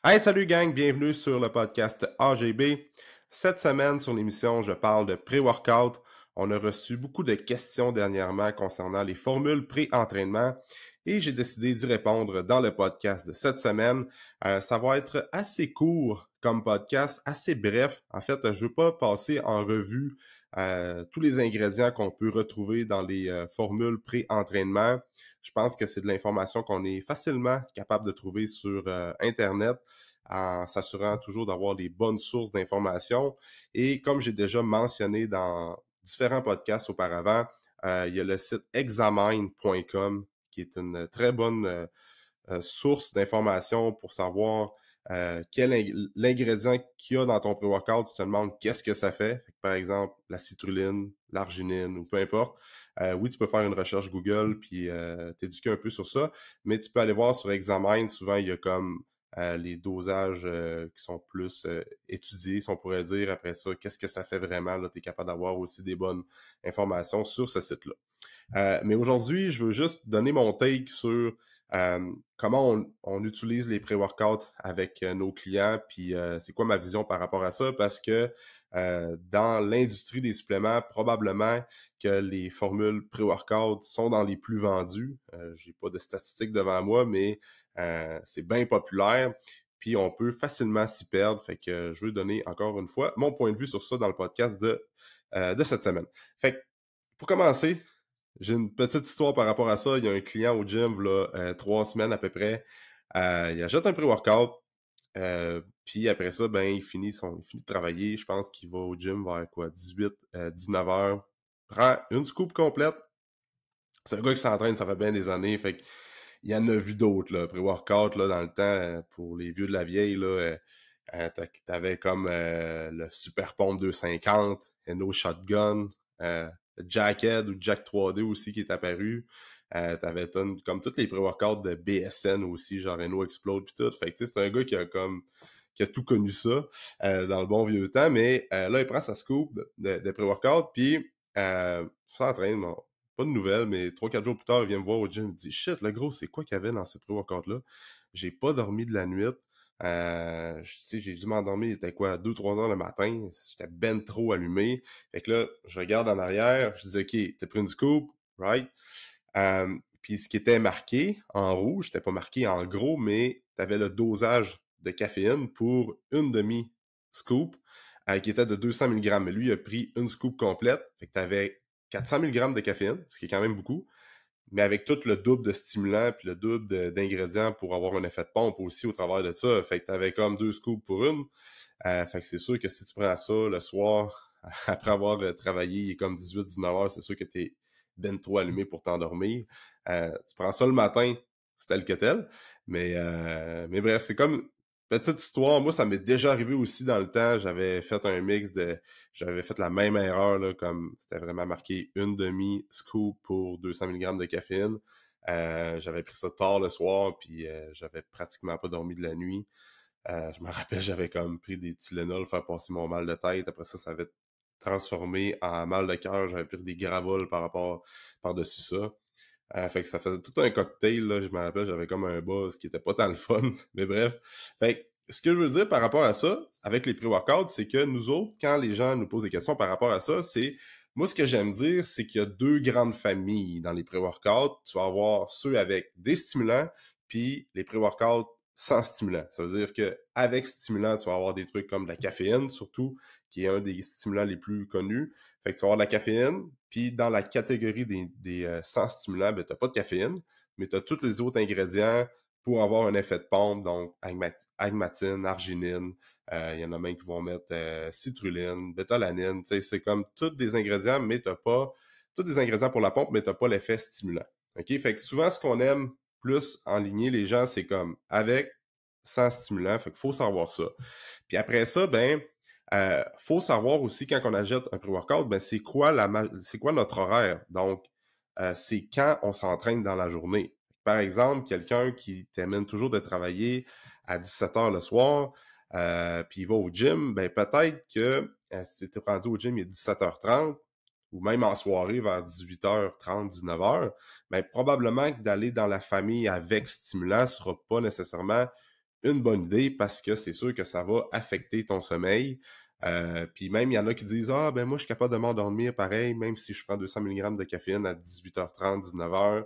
Hey, salut gang, bienvenue sur le podcast AGB. Cette semaine, sur l'émission, je parle de pré-workout. On a reçu beaucoup de questions dernièrement concernant les formules pré-entraînement et j'ai décidé d'y répondre dans le podcast de cette semaine. Ça va être assez court comme podcast, assez bref. En fait, je veux pas passer en revue tous les ingrédients qu'on peut retrouver dans les formules pré-entraînement. Je pense que c'est de l'information qu'on est facilement capable de trouver sur Internet en s'assurant toujours d'avoir les bonnes sources d'informations. Et comme j'ai déjà mentionné dans différents podcasts auparavant, il y a le site examine.com qui est une très bonne source d'informations pour savoir l'ingrédient qu'il y a dans ton pré-workout. Tu te demandes qu'est-ce que ça fait. Par exemple, la citrulline, l'arginine ou peu importe. Oui, tu peux faire une recherche Google puis t'éduquer un peu sur ça, mais tu peux aller voir sur Examine. Souvent, il y a comme les dosages qui sont plus étudiés, si on pourrait dire. Après ça, qu'est-ce que ça fait vraiment? Là, tu es capable d'avoir aussi des bonnes informations sur ce site-là. Mais aujourd'hui, je veux juste donner mon take sur comment on utilise les pré-workouts avec nos clients, puis c'est quoi ma vision par rapport à ça, parce que dans l'industrie des suppléments, probablement que les formules pré-workout sont dans les plus vendues. J'ai pas de statistiques devant moi, mais c'est bien populaire. Puis on peut facilement s'y perdre. Fait que je veux donner encore une fois mon point de vue sur ça dans le podcast de cette semaine. Fait que pour commencer, j'ai une petite histoire par rapport à ça. Il y a un client au gym, là, 3 semaines à peu près. Il achète un pré-workout. Puis après ça, ben, il finit de travailler. Je pense qu'il va au gym vers quoi, 19 heures. Prend une scoop complète. C'est un gars qui s'entraîne, ça fait bien des années. Fait il y en a vu d'autres, là. Pré-workout, là, dans le temps, pour les vieux de la vieille, là, t'avais comme le Super Pompe 250, No Shotgun, le Jackhead ou Jack 3D aussi qui est apparu. T'avais comme tous les pré-workouts de BSN aussi, genre Reno Explode pis tout. Fait que c'est un gars qui a tout connu ça dans le bon vieux temps, mais là, il prend sa scoop de pré-workout, puis s'entraîne, bon, pas de nouvelles, mais 3-4 jours plus tard, il vient me voir au gym, il me dit « Shit, le gros, c'est quoi qu'il y avait dans ces pré-workouts-là? J'ai pas dormi de la nuit. J'ai dû m'endormir, il était quoi, 2-3 heures le matin. J'étais ben trop allumé. Fait que là, je regarde en arrière, je dis, OK, t'as pris une scoop, right? Puis ce qui était marqué en rouge, c'était pas marqué en gros, mais t'avais le dosage de caféine pour une demi-scoop qui était de 200 mg. Mais lui, il a pris une scoop complète. Fait que t'avais 400 mg de caféine, ce qui est quand même beaucoup, mais avec tout le double de stimulants puis le double d'ingrédients pour avoir un effet de pompe aussi au travers de ça. Fait que t'avais comme 2 scoops pour une. Fait que c'est sûr que si tu prends ça le soir, après avoir travaillé, il est comme 18-19 heures, c'est sûr que t'es ben trop allumé pour t'endormir. Tu prends ça le matin, c'est tel que tel. Mais bref, c'est comme petite histoire. Moi, ça m'est déjà arrivé aussi dans le temps. J'avais fait la même erreur, là, comme c'était vraiment marqué une demi-scoop pour 200 mg de caféine. J'avais pris ça tard le soir, puis j'avais pratiquement pas dormi de la nuit. Je me rappelle, j'avais comme pris des Tylenol pour faire passer mon mal de tête. Après ça avait transformé en mal de cœur. J'avais pris des Gravol par-dessus ça. Fait que ça faisait tout un cocktail, là. Je me rappelle, j'avais comme un buzz qui était pas tant le fun. Mais bref. Fait que, ce que je veux dire par rapport à ça, avec les pré-workouts, c'est que nous autres, quand les gens nous posent des questions par rapport à ça, moi, ce que j'aime dire, c'est qu'il y a deux grandes familles dans les pré-workouts. Tu vas avoir ceux avec des stimulants, puis les pré-workouts sans stimulant. Ça veut dire que avec stimulant, tu vas avoir des trucs comme la caféine, surtout, qui est un des stimulants les plus connus. Fait que tu vas avoir de la caféine, puis dans la catégorie des sans stimulants, ben t'as pas de caféine, mais t'as tous les autres ingrédients pour avoir un effet de pompe, donc agmatine, arginine, il y en a même qui vont mettre citrulline, bétalanine, tu sais, c'est comme tous des ingrédients, mais tous des ingrédients pour la pompe, mais t'as pas l'effet stimulant. OK? Fait que souvent, ce qu'on aime plus enligner les gens, c'est comme avec, sans stimulant. Fait qu'il faut savoir ça. Puis après ça, ben, faut savoir aussi quand on achète un pré-workout, ben c'est quoi notre horaire. Donc, c'est quand on s'entraîne dans la journée. Par exemple, quelqu'un qui termine toujours de travailler à 17 heures le soir, puis il va au gym, ben peut-être que si tu es rendu au gym, il est 17h30, ou même en soirée vers 18h30, 19h, ben probablement que d'aller dans la famille avec stimulant sera pas nécessairement une bonne idée parce que c'est sûr que ça va affecter ton sommeil. Puis même, il y en a qui disent « Ah, ben moi, je suis capable de m'endormir pareil, même si je prends 200 mg de caféine à 18h30, 19h. »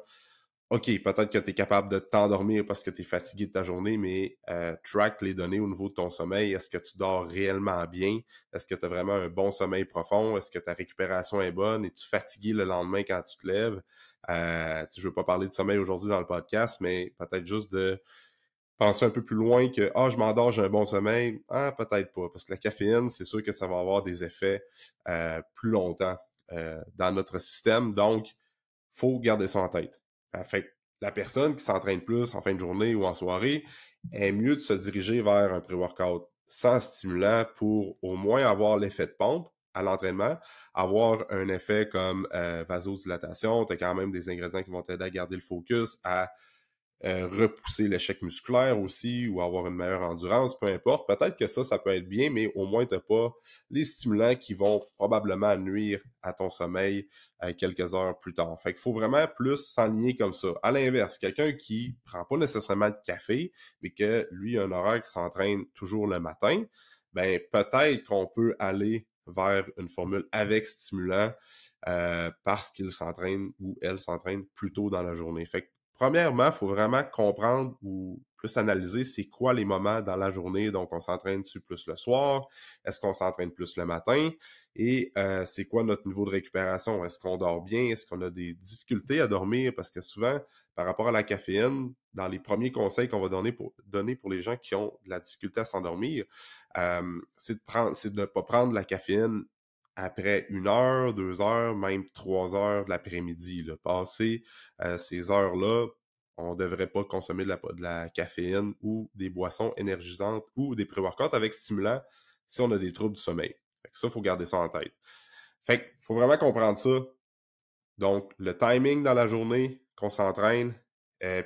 OK, peut-être que tu es capable de t'endormir parce que tu es fatigué de ta journée, mais track les données au niveau de ton sommeil. Est-ce que tu dors réellement bien? Est-ce que tu as vraiment un bon sommeil profond? Est-ce que ta récupération est bonne? Es-tu fatigué le lendemain quand tu te lèves? Je ne veux pas parler de sommeil aujourd'hui dans le podcast, mais peut-être juste de penser un peu plus loin que je m'endors, j'ai un bon sommeil. Ah, peut-être pas, parce que la caféine, c'est sûr que ça va avoir des effets plus longtemps dans notre système. Donc, faut garder ça en tête. Fait que la personne qui s'entraîne plus en fin de journée ou en soirée est mieux de se diriger vers un pré-workout sans stimulant pour au moins avoir l'effet de pompe à l'entraînement, avoir un effet comme vasodilatation, tu as quand même des ingrédients qui vont t'aider à garder le focus, à repousser l'échec musculaire aussi ou avoir une meilleure endurance, peu importe. Peut-être que ça peut être bien, mais au moins tu n'as pas les stimulants qui vont probablement nuire à ton sommeil quelques heures plus tard. Fait qu'il faut vraiment plus s'enligner comme ça. À l'inverse, quelqu'un qui prend pas nécessairement de café, mais que lui a un horaire qui s'entraîne toujours le matin, ben peut-être qu'on peut aller vers une formule avec stimulant parce qu'il s'entraîne ou elle s'entraîne plus tôt dans la journée. Fait que premièrement, il faut vraiment comprendre ou plus analyser c'est quoi les moments dans la journée. Donc, on s'entraîne-tu plus le soir? Est-ce qu'on s'entraîne plus le matin? Et c'est quoi notre niveau de récupération? Est-ce qu'on dort bien? Est-ce qu'on a des difficultés à dormir? Parce que souvent, par rapport à la caféine, dans les premiers conseils qu'on va donner pour les gens qui ont de la difficulté à s'endormir, c'est de ne pas prendre la caféine après 1 heure, 2 heures, même 3 heures de l'après-midi. Passer ces heures-là, on ne devrait pas consommer de la caféine ou des boissons énergisantes ou des pré-workouts avec stimulant si on a des troubles du sommeil. Fait que ça, il faut garder ça en tête. Fait qu'il faut vraiment comprendre ça. Donc, le timing dans la journée qu'on s'entraîne,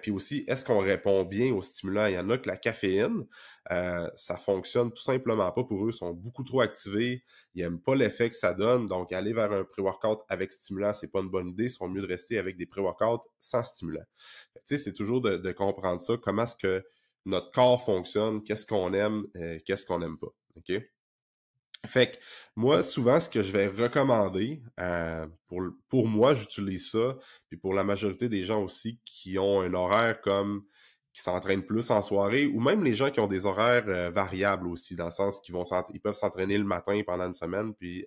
puis aussi, est-ce qu'on répond bien aux stimulants? Il y en a que la caféine, ça fonctionne tout simplement pas pour eux. Ils sont beaucoup trop activés. Ils n'aiment pas l'effet que ça donne. Donc, aller vers un pré-workout avec stimulant, c'est pas une bonne idée. Ils sont mieux de rester avec des pré-workouts sans stimulant. Tu sais, c'est toujours de comprendre ça. Comment est-ce que notre corps fonctionne? Qu'est-ce qu'on aime? Qu'est-ce qu'on n'aime pas? OK? Fait que moi, souvent, ce que je vais recommander, pour moi, j'utilise ça, puis pour la majorité des gens aussi qui ont un horaire comme qui s'entraînent plus en soirée, ou même les gens qui ont des horaires variables aussi, dans le sens qu'ils ils peuvent s'entraîner le matin pendant une semaine, puis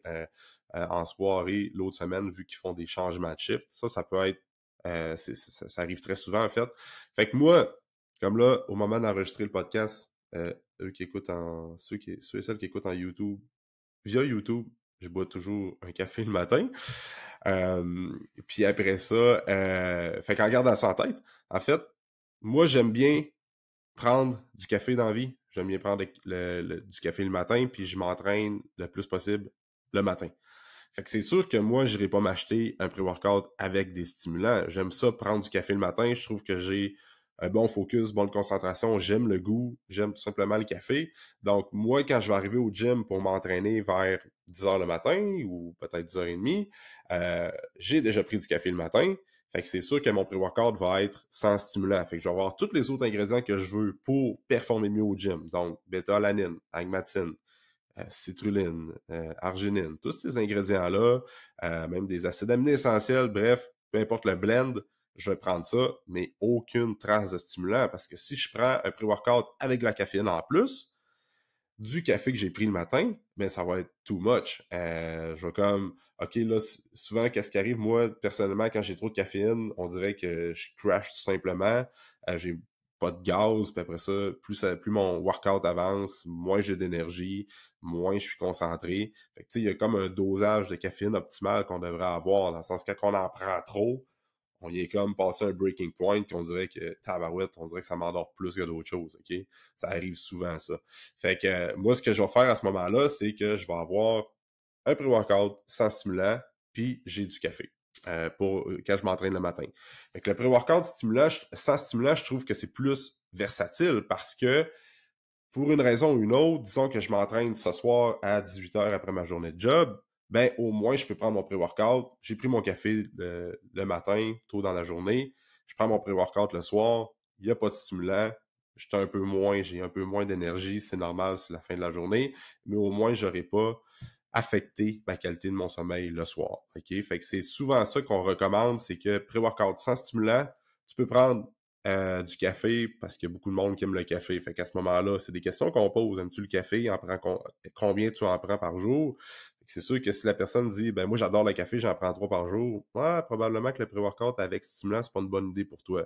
en soirée l'autre semaine, vu qu'ils font des changements de shift. Ça peut être ça arrive très souvent en fait. Fait que moi, comme là, au moment d'enregistrer le podcast, eux qui écoutent ceux et celles qui écoutent en YouTube, via YouTube, je bois toujours un café le matin. Puis après ça, fait qu'en gardant ça en tête, en fait, moi, j'aime bien prendre du café dans la vie. J'aime bien prendre du café le matin, puis je m'entraîne le plus possible le matin. Fait que c'est sûr que moi, je n'irai pas m'acheter un pré-workout avec des stimulants. J'aime ça prendre du café le matin. Je trouve que j'ai un bon focus, bonne concentration. J'aime le goût. J'aime tout simplement le café. Donc, moi, quand je vais arriver au gym pour m'entraîner vers 10h le matin ou peut-être 10h30, j'ai déjà pris du café le matin. Fait que c'est sûr que mon pré-workout va être sans stimulant. Fait que je vais avoir tous les autres ingrédients que je veux pour performer mieux au gym. Donc, bêta-alanine, agmatine, citrulline, arginine, tous ces ingrédients-là, même des acides aminés essentiels, bref, peu importe le blend, je vais prendre ça, mais aucune trace de stimulant, parce que si je prends un pré-workout avec de la caféine en plus, du café que j'ai pris le matin, ben ça va être too much. Je vais comme, OK, là, souvent, qu'est-ce qui arrive? Moi, personnellement, quand j'ai trop de caféine, on dirait que je crash tout simplement. J'ai pas de gaz, puis après ça, plus mon workout avance, moins j'ai d'énergie, moins je suis concentré. Fait que, tu sais, il y a comme un dosage de caféine optimal qu'on devrait avoir, dans le sens que quand on en prend trop, on y est comme passé un breaking point qu'on dirait que tabarouette, on dirait que ça m'endort plus que d'autres choses, OK? Ça arrive souvent, ça. Fait que moi, ce que je vais faire à ce moment-là, c'est que je vais avoir un pré-workout sans stimulant, puis j'ai du café pour quand je m'entraîne le matin. Fait que le pré-workout sans stimulant, je trouve que c'est plus versatile parce que pour une raison ou une autre, disons que je m'entraîne ce soir à 18h après ma journée de job, ben au moins je peux prendre mon pré-workout. J'ai pris mon café le matin, tôt dans la journée. Je prends mon pré-workout le soir. Il n'y a pas de stimulant. j'ai un peu moins d'énergie, c'est normal, c'est la fin de la journée, mais au moins, j'aurais pas affecté ma qualité de mon sommeil le soir. OK? Fait que c'est souvent ça qu'on recommande, c'est que pré-workout sans stimulant, tu peux prendre du café parce qu'il y a beaucoup de monde qui aime le café. Fait qu'à ce moment-là, c'est des questions qu'on pose. Aimes-tu le café? Combien tu en prends par jour? C'est sûr que si la personne dit ben moi j'adore le café, j'en prends 3 par jour, ouais, probablement que le pré-workout avec stimulant, c'est pas une bonne idée pour toi.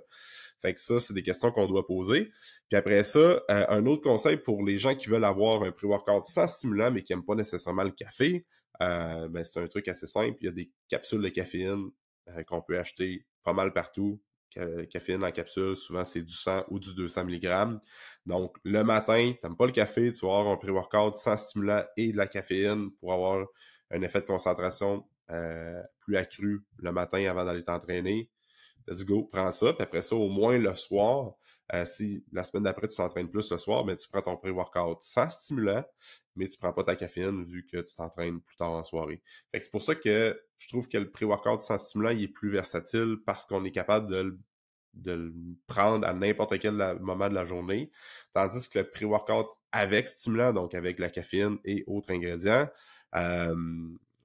Fait que ça, c'est des questions qu'on doit poser. Puis après ça, un autre conseil pour les gens qui veulent avoir un pré-workout sans stimulant, mais qui n'aiment pas nécessairement le café, ben c'est un truc assez simple. Il y a des capsules de caféine qu'on peut acheter pas mal partout. Caféine en capsule, souvent c'est du 100 ou du 200 mg. Donc, le matin, tu n'aimes pas le café, tu vas avoir un pré-workout sans stimulant et de la caféine pour avoir un effet de concentration plus accru le matin avant d'aller t'entraîner. Let's go, prends ça. Puis après ça, au moins le soir, si la semaine d'après, tu t'entraînes plus le soir, mais tu prends ton pré-workout sans stimulant, mais tu prends pas ta caféine vu que tu t'entraînes plus tard en soirée. Fait que c'est pour ça que je trouve que le pré-workout sans stimulant, il est plus versatile parce qu'on est capable de le prendre à n'importe quel moment de la journée. Tandis que le pré-workout avec stimulant, donc avec la caféine et autres ingrédients, euh,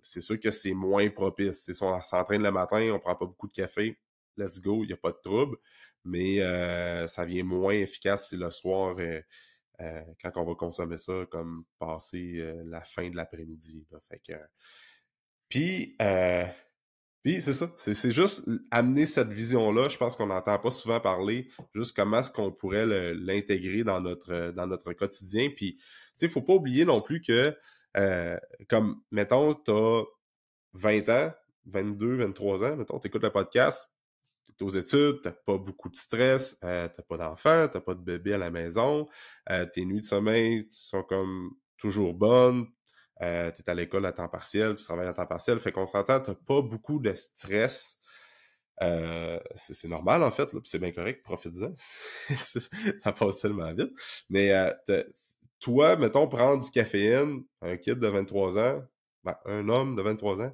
c'est sûr que c'est moins propice. C'est ça, on s'entraîne le matin, on prend pas beaucoup de café, let's go, il n'y a pas de trouble, mais ça vient moins efficace si le soir, quand on va consommer ça, comme passer la fin de l'après-midi. Là. Fait que, puis, puis c'est ça, c'est juste amener cette vision-là, je pense qu'on n'entend pas souvent parler, juste comment est-ce qu'on pourrait l'intégrer dans notre quotidien. Puis, tu sais, il ne faut pas oublier non plus que, comme, mettons, tu as 20 ans, 22, 23 ans, mettons, tu écoutes le podcast, tu es aux études, tu n'as pas beaucoup de stress, tu n'as pas d'enfant, tu n'as pas de bébé à la maison, tes nuits de sommeil sont comme toujours bonnes, tu es à l'école à temps partiel, tu travailles à temps partiel, fait qu'on s'entend, tu n'as pas beaucoup de stress. C'est normal en fait, là, puis c'est bien correct, profite-en. Ça passe tellement vite. Mais toi, mettons, prendre du caféine, un kid de 23 ans, ben, un homme de 23 ans,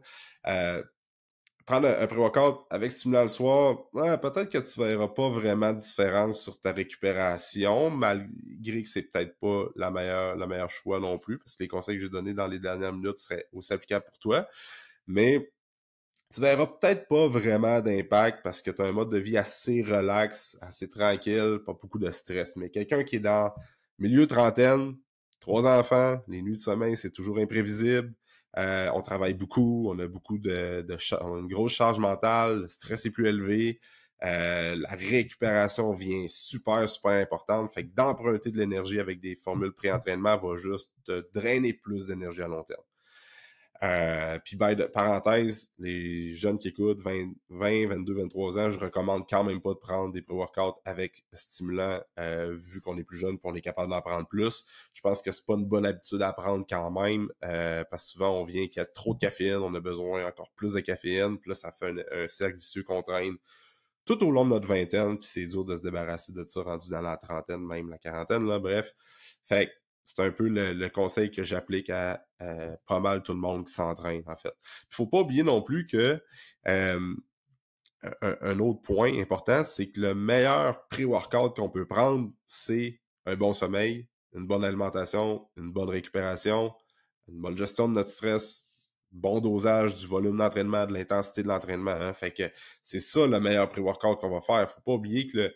prendre un pré-workout avec stimulant le soir, ouais, peut-être que tu verras pas vraiment de différence sur ta récupération, malgré que c'est peut-être pas la meilleure choix non plus, parce que les conseils que j'ai donnés dans les dernières minutes seraient aussi applicables pour toi. Mais tu verras peut-être pas vraiment d'impact parce que tu as un mode de vie assez relax, assez tranquille, pas beaucoup de stress. Mais quelqu'un qui est dans milieu trentaine, 3 enfants, les nuits de sommeil, c'est toujours imprévisible. On travaille beaucoup, on a beaucoup on a une grosse charge mentale, le stress est plus élevé. La récupération vient super, super importante. Fait que d'emprunter de l'énergie avec des formules pré-entraînement va juste te drainer plus d'énergie à long terme. Puis, parenthèse, les jeunes qui écoutent, 20, 22, 23 ans, je recommande quand même pas de prendre des pré-workouts avec stimulant, vu qu'on est plus jeune et on est capable d'en prendre plus. Je pense que c'est pas une bonne habitude à prendre quand même, parce que souvent, on vient qu'il y a trop de caféine, on a besoin encore plus de caféine, puis là, ça fait un cercle vicieux qu'on traîne tout au long de notre vingtaine, puis c'est dur de se débarrasser de ça rendu dans la trentaine, même la quarantaine, là, bref. Fait que c'est un peu le conseil que j'applique à pas mal tout le monde qui s'entraîne, en fait. Il faut pas oublier non plus que un autre point important, c'est que le meilleur pré-workout qu'on peut prendre, c'est un bon sommeil, une bonne alimentation, une bonne récupération, une bonne gestion de notre stress, bon dosage du volume d'entraînement, de l'intensité de l'entraînement. Hein. Fait que c'est ça le meilleur pré-workout qu'on va faire. Faut pas oublier que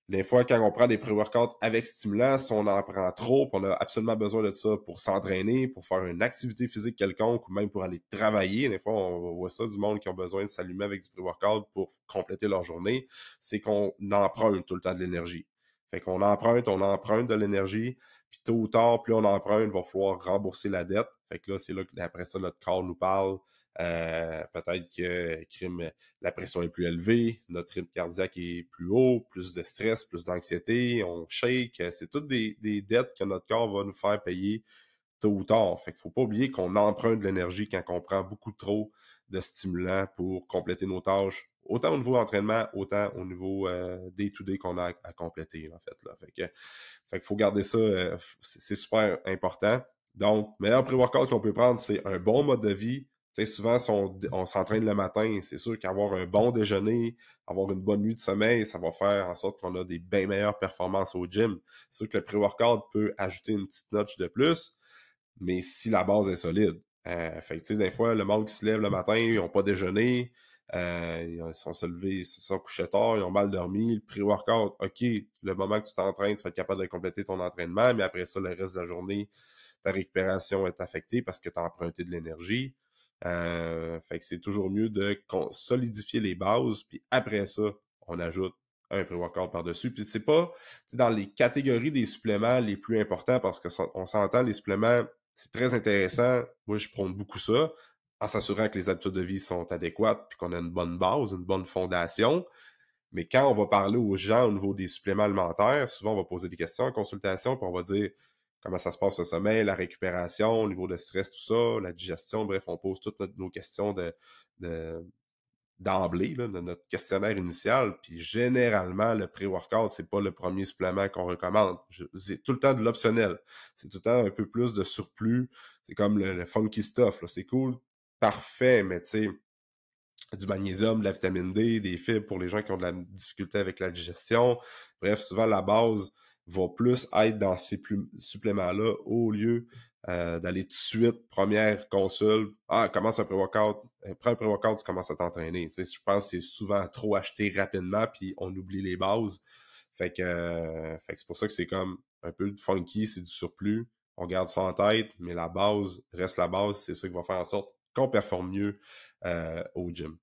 des fois, quand on prend des pré-workouts avec stimulant, si on en prend trop, on a absolument besoin de ça pour s'entraîner, pour faire une activité physique quelconque ou même pour aller travailler. Des fois, on voit ça du monde qui ont besoin de s'allumer avec du pré-workout pour compléter leur journée. C'est qu'on emprunte tout le temps de l'énergie. Fait qu'on on emprunte de l'énergie, puis tôt ou tard, plus on emprunte, il va falloir rembourser la dette. Fait que là, c'est là qu'après ça, notre corps nous parle. Peut-être que la pression est plus élevée, notre rythme cardiaque est plus haut, plus de stress, plus d'anxiété, on shake. C'est toutes des dettes que notre corps va nous faire payer tôt ou tard. Fait qu'il faut pas oublier qu'on emprunte de l'énergie quand on prend beaucoup trop de stimulants pour compléter nos tâches, autant au niveau d'entraînement, autant au niveau day-to-day qu'on a à compléter, en fait. Là. Fait qu'il faut garder ça, c'est super important. Donc, meilleur pré-workout qu'on peut prendre, c'est un bon mode de vie, Tu sais, souvent, si on s'entraîne le matin, c'est sûr qu'avoir un bon déjeuner, avoir une bonne nuit de sommeil, ça va faire en sorte qu'on a des bien meilleures performances au gym. C'est sûr que le pré-workout peut ajouter une petite notch de plus, mais si la base est solide. Fait que, tu sais, des fois, le monde qui se lève le matin, ils n'ont pas déjeuné, ils sont se levés, ils se sont couchés tard, ils ont mal dormi, le pré-workout, OK, le moment que tu t'entraînes, tu vas être capable de compléter ton entraînement, mais après ça, le reste de la journée, ta récupération est affectée parce que tu as emprunté de l'énergie. Fait que c'est toujours mieux de solidifier les bases, puis après ça, on ajoute un pré-workout par-dessus. Puis c'est pas dans les catégories des suppléments les plus importants, parce que on s'entend, les suppléments, c'est très intéressant. Moi, je prône beaucoup ça, en s'assurant que les habitudes de vie sont adéquates, puis qu'on a une bonne base, une bonne fondation. Mais quand on va parler aux gens au niveau des suppléments alimentaires, souvent on va poser des questions en consultation, puis on va dire comment ça se passe le sommeil, la récupération, au niveau de stress, tout ça, la digestion, bref, on pose toutes nos questions d'emblée, là, de notre questionnaire initial. Puis généralement, le pré-workout, c'est pas le premier supplément qu'on recommande. C'est tout le temps de l'optionnel. C'est tout le temps un peu plus de surplus. C'est comme le funky stuff, là. C'est cool, parfait, mais tu sais, du magnésium, de la vitamine D, des fibres pour les gens qui ont de la difficulté avec la digestion. Bref, souvent, la base va plus être dans ces suppléments-là au lieu d'aller tout de suite, première console, commence un pré-workout, prends un pré-workout, tu commences à t'entraîner. Tu sais, je pense que c'est souvent trop acheté rapidement, puis on oublie les bases. Fait que c'est pour ça que c'est comme un peu funky, c'est du surplus. On garde ça en tête, mais la base reste la base. C'est ça qui va faire en sorte qu'on performe mieux au gym.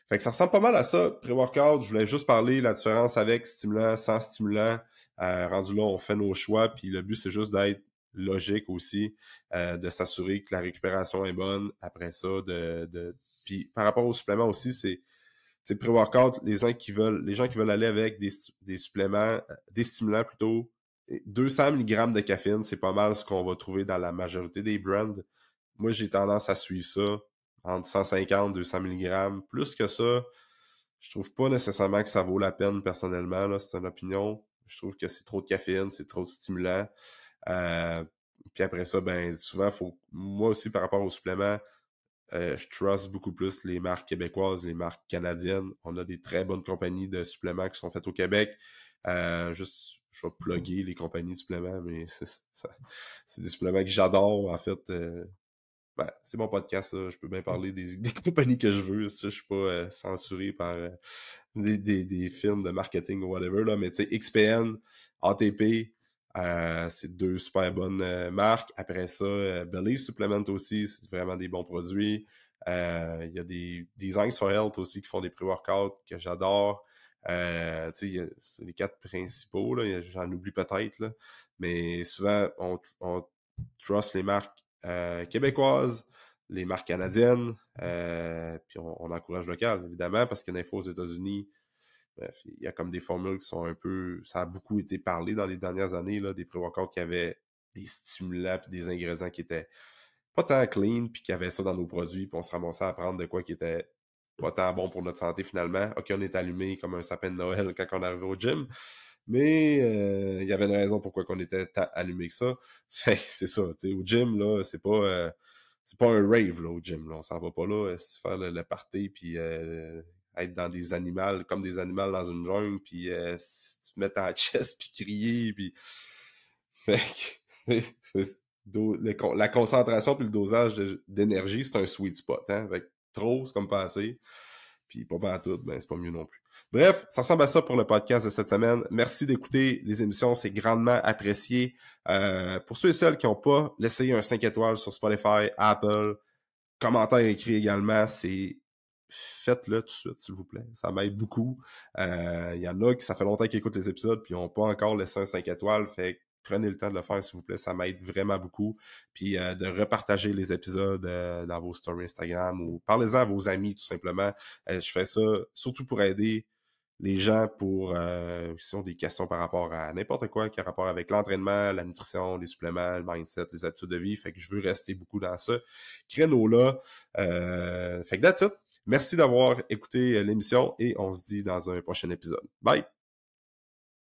Fait que ça ressemble pas mal à ça, pré-workout. Je voulais juste parler de la différence avec stimulant, sans stimulant. Rendu là, on fait nos choix, puis le but, c'est juste d'être logique aussi, de s'assurer que la récupération est bonne. Après ça, puis par rapport aux suppléments aussi, c'est pré-workout, les gens qui veulent aller avec des suppléments, des stimulants plutôt, 200 mg de caféine, c'est pas mal ce qu'on va trouver dans la majorité des brands. Moi, j'ai tendance à suivre ça entre 150 200 mg. Plus que ça, je trouve pas nécessairement que ça vaut la peine personnellement, là, c'est une opinion. Je trouve que c'est trop de caféine, c'est trop de stimulant. Puis après ça, ben souvent, moi aussi, par rapport aux suppléments, je trust beaucoup plus les marques québécoises, les marques canadiennes. On a des très bonnes compagnies de suppléments qui sont faites au Québec. Je vais plugger les compagnies de suppléments, mais c'est des suppléments que j'adore, en fait. C'est mon podcast, ça. Je peux bien parler des compagnies que je veux. Ça, je suis pas censuré par des films de marketing ou whatever, là. Mais tu sais, XPN, ATP, c'est deux super bonnes marques. Après ça, Believe Supplement aussi, c'est vraiment des bons produits. Il y a des Designs for Health aussi qui font des pré-workouts que j'adore. C'est les 4 principaux, là. J'en oublie peut-être, là. Mais souvent, on trust les marques québécoises, les marques canadiennes, puis on encourage local, évidemment, parce que des fois aux États-Unis, bref, il y a comme des formules qui sont un peu... Ça a beaucoup été parlé dans les dernières années, là, des pré-workouts qui avaient des stimulants puis des ingrédients qui étaient pas tant clean, puis qui avaient ça dans nos produits, puis on se ramassait à prendre de quoi qui était pas tant bon pour notre santé finalement. OK, on est allumé comme un sapin de Noël quand on arrive au gym, mais il y avait une raison pourquoi on était tant allumé que ça. Fait que c'est ça, tu sais, au gym, là, c'est pas un rave, là, au gym, là. On s'en va pas là, se faire le party, puis être dans des animaux, comme des animaux dans une jungle, puis se mettre en chest, puis crier, puis... Fait que... la concentration puis le dosage d'énergie, c'est un sweet spot, hein? Fait que trop, c'est comme pas assez. Puis pas à tout, ben c'est pas mieux non plus. Bref, ça ressemble à ça pour le podcast de cette semaine. Merci d'écouter les émissions, c'est grandement apprécié. Pour ceux et celles qui n'ont pas laissé un 5 étoiles sur Spotify, Apple, commentaire écrit également, faites-le tout de suite, s'il vous plaît. Ça m'aide beaucoup. Il y en a qui, ça fait longtemps qu'ils écoutent les épisodes puis ils n'ont pas encore laissé un 5 étoiles. Fait que prenez le temps de le faire, s'il vous plaît. Ça m'aide vraiment beaucoup. Puis de repartager les épisodes dans vos stories Instagram ou parlez-en à vos amis, tout simplement. Je fais ça surtout pour aider les gens qui ont des questions par rapport à n'importe quoi qui a rapport avec l'entraînement, la nutrition, les suppléments, le mindset, les habitudes de vie. Fait que je veux rester beaucoup dans ce créneau-là. Fait que that's it. Merci d'avoir écouté l'émission et on se dit dans un prochain épisode. Bye!